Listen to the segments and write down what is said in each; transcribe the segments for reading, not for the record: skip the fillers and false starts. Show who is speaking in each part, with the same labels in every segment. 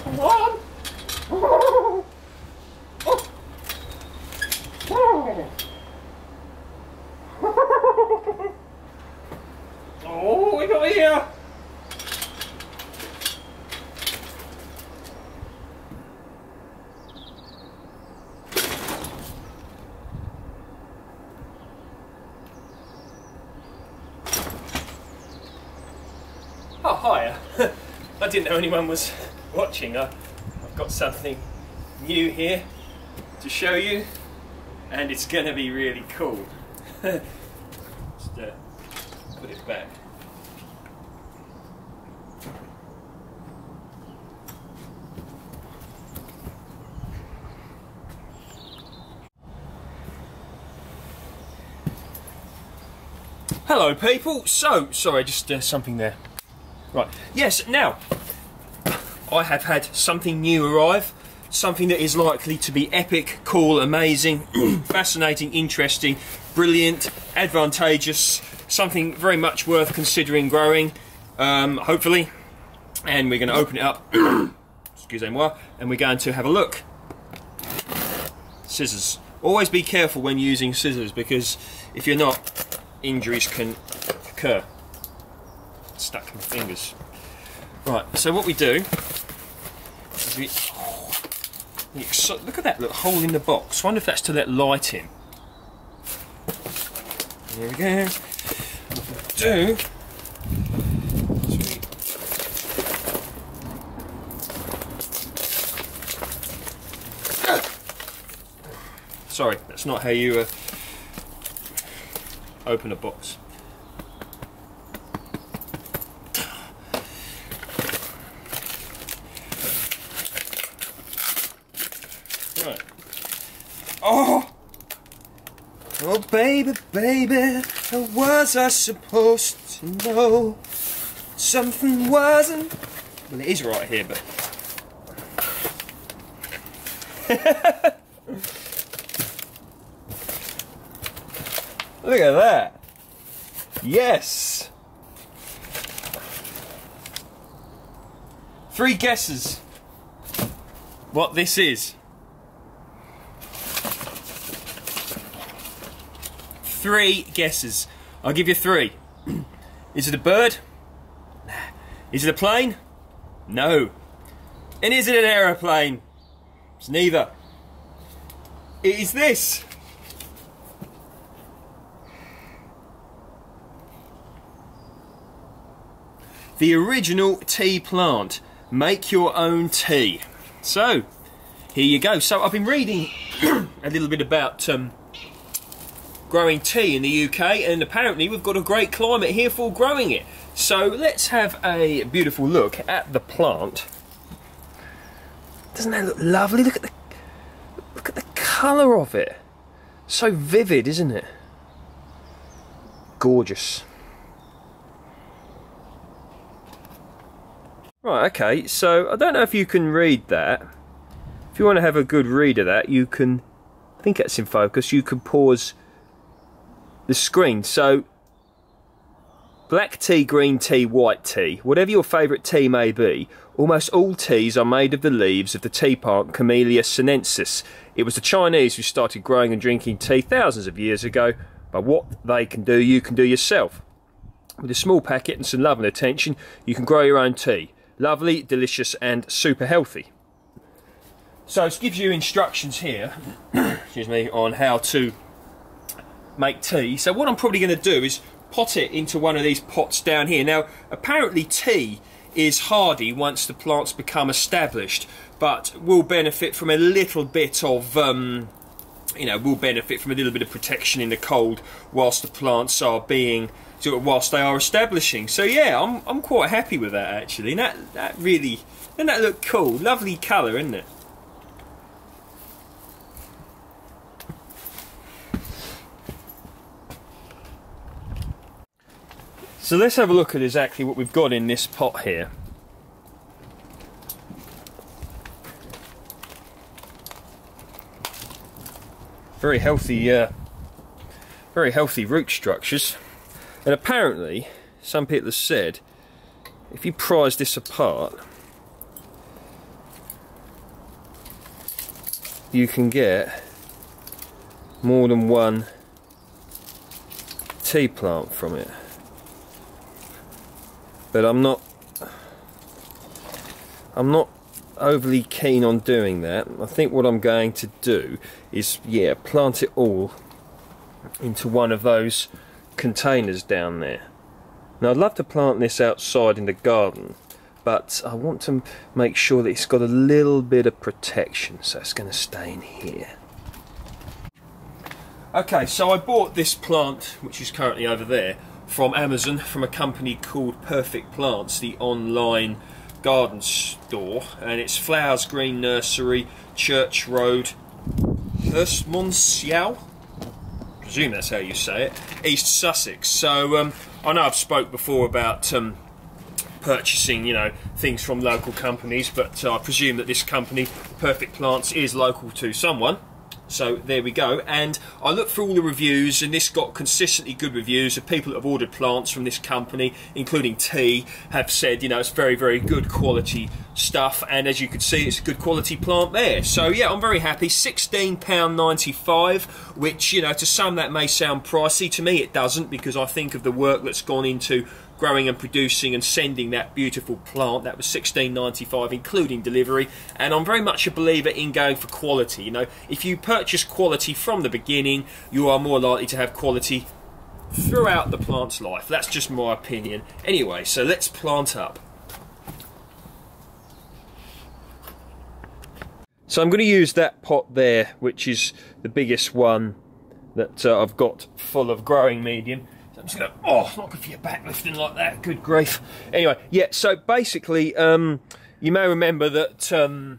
Speaker 1: Come on! Oh, we got here! Oh, hi. I didn't know anyone was watching. I've got something new here to show you, and it's going to be really cool. Just put it back. Hello people, so, sorry, just something there. Right, yes, now, I have had something new arrive, something that is likely to be epic, cool, amazing, fascinating, interesting, brilliant, advantageous, something very much worth considering growing, hopefully, and we're going to open it up, excusez-moi, and we're going to have a look. Scissors. Always be careful when using scissors, because if you're not, injuries can occur. Stuck in my fingers. Right, so what we do is look at that little hole in the box. I wonder if that's to let light in. There we go. What we do sorry, that's not how you open a box. Right. Oh! Oh baby, baby, how was I supposed to know something wasn't? Well, it is right here, but look at that. Yes. 3 guesses what this is. 3 guesses. I'll give you 3. Is it a bird? Is it a plane? No. And is it an aeroplane? It's neither. It is this. The original tea plant. Make your own tea. So, here you go. So I've been reading a little bit about growing tea in the UK, and apparently we've got a great climate here for growing it. So let's have a beautiful look at the plant. Doesn't that look lovely? Look at the colour of it. So vivid, isn't it? Gorgeous. Right, okay, so I don't know if you can read that. If you want to have a good read of that, you can, I think it's in focus, you can pause the screen. So, black tea, green tea, white tea, whatever your favourite tea may be, almost all teas are made of the leaves of the tea plant Camellia sinensis. It was the Chinese who started growing and drinking tea thousands of years ago, but what they can do, you can do yourself. With a small packet and some love and attention, you can grow your own tea. Lovely, delicious and super healthy. So it gives you instructions here, excuse me, on how to make tea. So what I'm probably going to do is pot it into one of these pots down here. Now apparently tea is hardy once the plants become established, but will benefit from a little bit of will benefit from a little bit of protection in the cold whilst the plants are being whilst they are establishing. So yeah, I'm quite happy with that actually. And that really, doesn't that look cool? Lovely colour, isn't it? So let's have a look at exactly what we've got in this pot here. Very healthy root structures. And apparently, some people have said, if you prise this apart, you can get more than one tea plant from it. But I'm not overly keen on doing that. I think what I'm going to do is, yeah, plant it all into one of those containers down there. Now I'd love to plant this outside in the garden, but I want to make sure that it's got a little bit of protection, so it's going to stay in here. Okay, so I bought this plant, which is currently over there, from Amazon, from a company called Perfect Plants, the online garden store, and it's Flowers Green Nursery, Church Road, Herstmonceux, I presume that's how you say it, East Sussex. So I know I've spoke before about purchasing, you know, things from local companies, but I presume that this company, Perfect Plants, is local to someone. So there we go, and I looked through all the reviews, and this got consistently good reviews of people that have ordered plants from this company, including tea, have said, you know, it's very, very good quality stuff, and as you can see, it's a good quality plant there. So yeah, I'm very happy. £16.95, which, you know, to some that may sound pricey. To me it doesn't, because I think of the work that's gone into growing and producing and sending that beautiful plant. That was £16.95 including delivery, and I'm very much a believer in going for quality. You know, if you purchase quality from the beginning, you are more likely to have quality throughout the plant's life. That's just my opinion. Anyway, so let's plant up. So I'm going to use that pot there, which is the biggest one that I've got full of growing medium. I'm just going to, oh, not good for your back lifting like that, good grief. Anyway, yeah, so basically, you may remember that a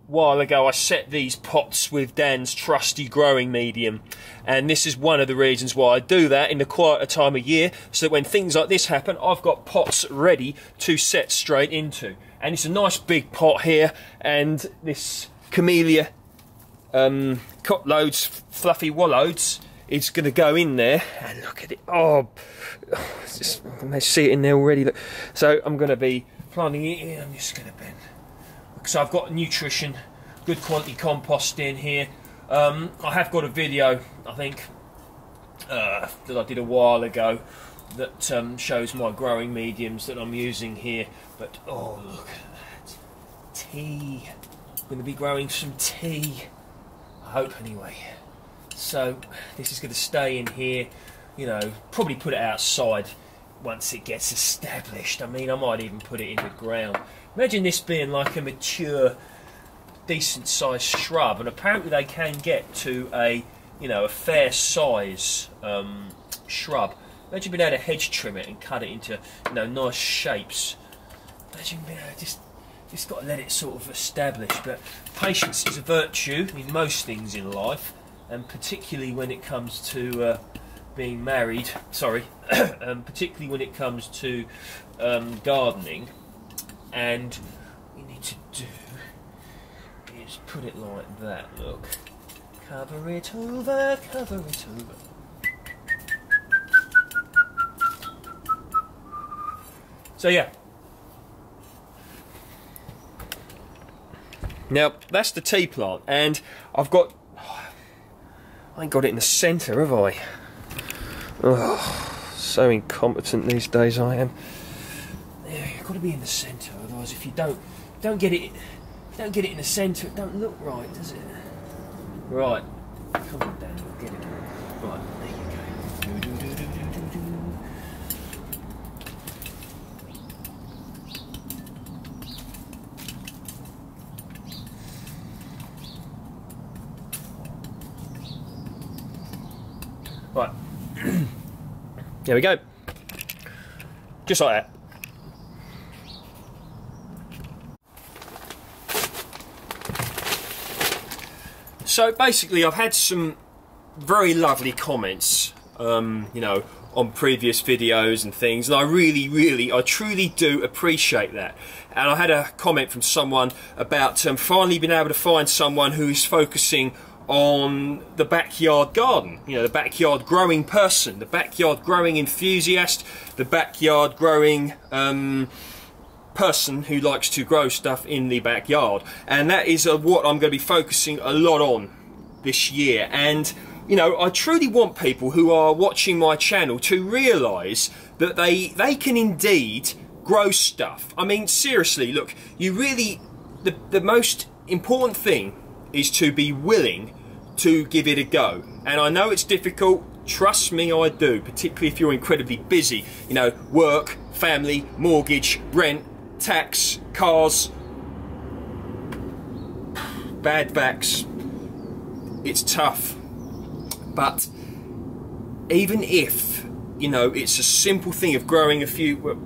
Speaker 1: while ago I set these pots with Dan's trusty growing medium, and this is one of the reasons why I do that in the quieter time of year, so that when things like this happen, I've got pots ready to set straight into. And it's a nice big pot here, and this Camellia Cotloads Fluffy Wallows, it's going to go in there, and look at it. Oh, it's just, I can see it in there already. Look. So I'm going to be planting it in. I'm just going to bend. So I've got nutrition, good quality compost in here. I have got a video, I think, that I did a while ago that shows my growing mediums that I'm using here. But oh, look at that tea. I'm going to be growing some tea. I hope anyway. So this is going to stay in here, you know, probably put it outside once it gets established. I mean, I might even put it in the ground. Imagine this being like a mature, decent sized shrub, and apparently they can get to a, you know, a fair size shrub. Imagine being able to hedge trim it and cut it into, you know, nice shapes. Imagine being able to just got to let it sort of establish. But patience is a virtue in most things in life, and particularly when it comes to being married, particularly when it comes to gardening. And what we need to do is put it like that, look. Cover it over, cover it over. So yeah. Now, that's the tea plant, and I've got... I ain't got it in the centre, have I? Oh, so incompetent these days I am. Yeah, you've got to be in the centre, otherwise if you don't get it in the centre, it don't look right, does it? Right, come on, Dan, we'll get it. Right, there you go. Right, there we go, just like that. So basically I've had some very lovely comments, you know, on previous videos and things, and I truly do appreciate that. And I had a comment from someone about finally being able to find someone who is focusing on the backyard garden, you know, the backyard growing person, the backyard growing enthusiast, the backyard growing person who likes to grow stuff in the backyard, and that is what I'm going to be focusing a lot on this year. And you know, I truly want people who are watching my channel to realise that they can indeed grow stuff. I mean, seriously, look, you really, the most important thing is to be willing to give it a go. And I know it's difficult, trust me, I do, particularly if you're incredibly busy, you know, work, family, mortgage, rent, tax, cars, bad backs. It's tough. But even if, you know, it's a simple thing of growing a few, well,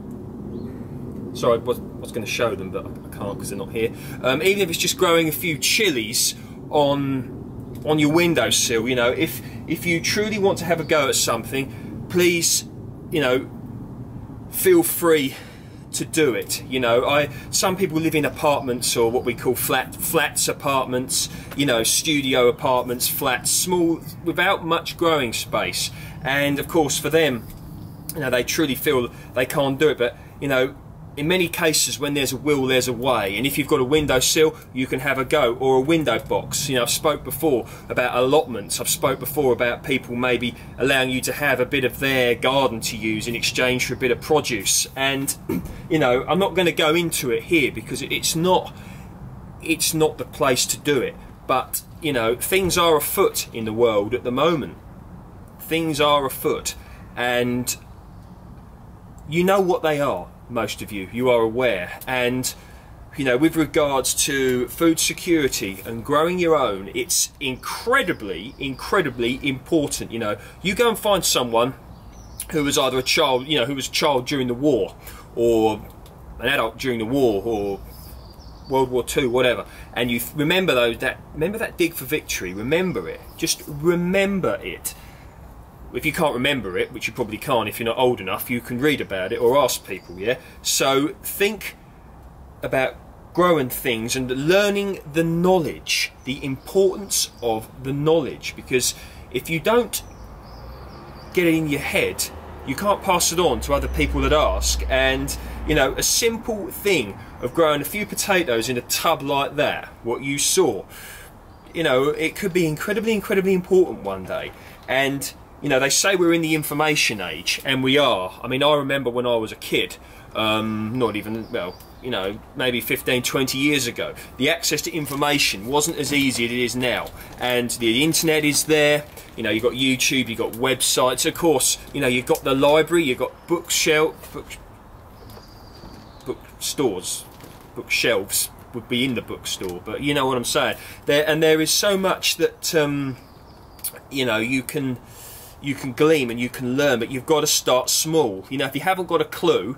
Speaker 1: sorry, I was going to show them, but I can't because they're not here. Even if it's just growing a few chilies on your windowsill, you know, if you truly want to have a go at something, please, you know, feel free to do it. You know, some people live in apartments, or what we call flats apartments, you know, studio apartments, flats, small, without much growing space. And of course for them, you know, they truly feel they can't do it. But you know, in many cases, when there's a will, there's a way. And if you've got a windowsill, you can have a go, or a window box. You know, I've spoke before about allotments. I've spoke before about people maybe allowing you to have a bit of their garden to use in exchange for a bit of produce. And you know, I'm not going to go into it here because it's not the place to do it. But you know, things are afoot in the world at the moment. Things are afoot, and you know what they are. Most of you are aware. And you know, with regards to food security and growing your own, it's incredibly important. You know, you go and find someone who was either a child, you know, who was a child during the war, or an adult during the war, or World War II, whatever, and you remember remember that dig for victory. Remember it. Just remember it. If you can't remember it, which you probably can't if you're not old enough, you can read about it or ask people, yeah? So think about growing things and learning the knowledge, the importance of the knowledge, because if you don't get it in your head, you can't pass it on to other people that ask. And you know, a simple thing of growing a few potatoes in a tub like that, what you saw, you know, it could be incredibly important one day. And you know, they say we're in the information age, and we are. I mean, I remember when I was a kid, not even, well, you know, maybe 15, 20 years ago, the access to information wasn't as easy as it is now. And the internet is there, you know, you've got YouTube, you've got websites, of course, you know, you've got the library, you've got bookstores, bookshelves would be in the bookstore, but you know what I'm saying. There is so much that, you know, you can glean and you can learn, but you've got to start small. You know, if you haven't got a clue,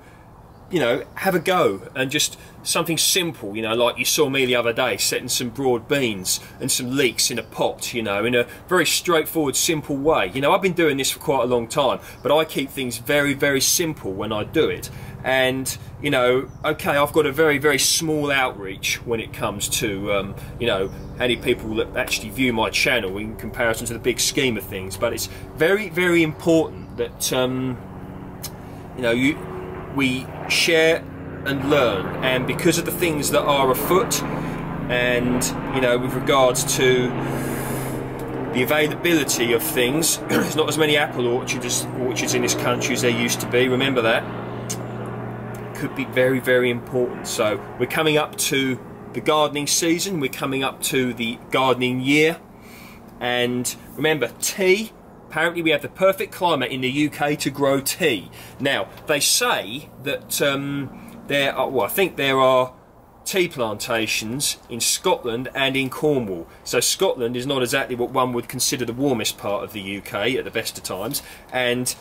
Speaker 1: you know, have a go, and just something simple, you know, like you saw me the other day setting some broad beans and some leeks in a pot, you know, in a very straightforward, simple way. You know, I've been doing this for quite a long time, but I keep things very simple when I do it. And you know, okay, I've got a very small outreach when it comes to you know, how many people that actually view my channel in comparison to the big scheme of things. But it's very important that you know, we share and learn. And because of the things that are afoot, and you know, with regards to the availability of things, there's not as many apple orchards in this country as there used to be. Remember that. Could be very important. So we're coming up to the gardening season, we're coming up to the gardening year, and remember, tea, apparently we have the perfect climate in the UK to grow tea. Now they say that there are, well, I think there are tea plantations in Scotland and in Cornwall. So Scotland is not exactly what one would consider the warmest part of the UK at the best of times, and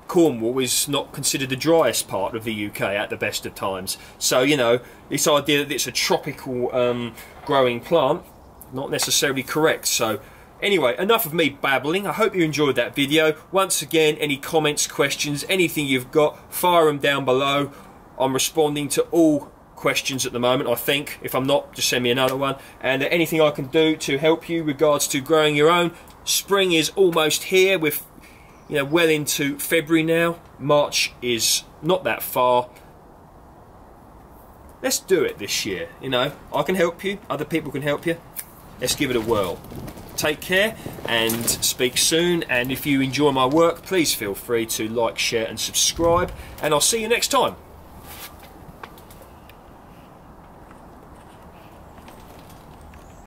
Speaker 1: Cornwall is not considered the driest part of the UK at the best of times. So you know, this idea that it's a tropical growing plant, not necessarily correct. So anyway, enough of me babbling. I hope you enjoyed that video. Once again, any comments, questions, anything you've got, fire them down below. I'm responding to all questions at the moment, I think. If I'm not, just send me another one. And anything I can do to help you regards to growing your own. Spring is almost here. you know, well into February now. March is not that far. Let's do it this year. You know, I can help you, other people can help you. Let's give it a whirl. Take care and speak soon. And if you enjoy my work, please feel free to like, share and subscribe. And I'll see you next time.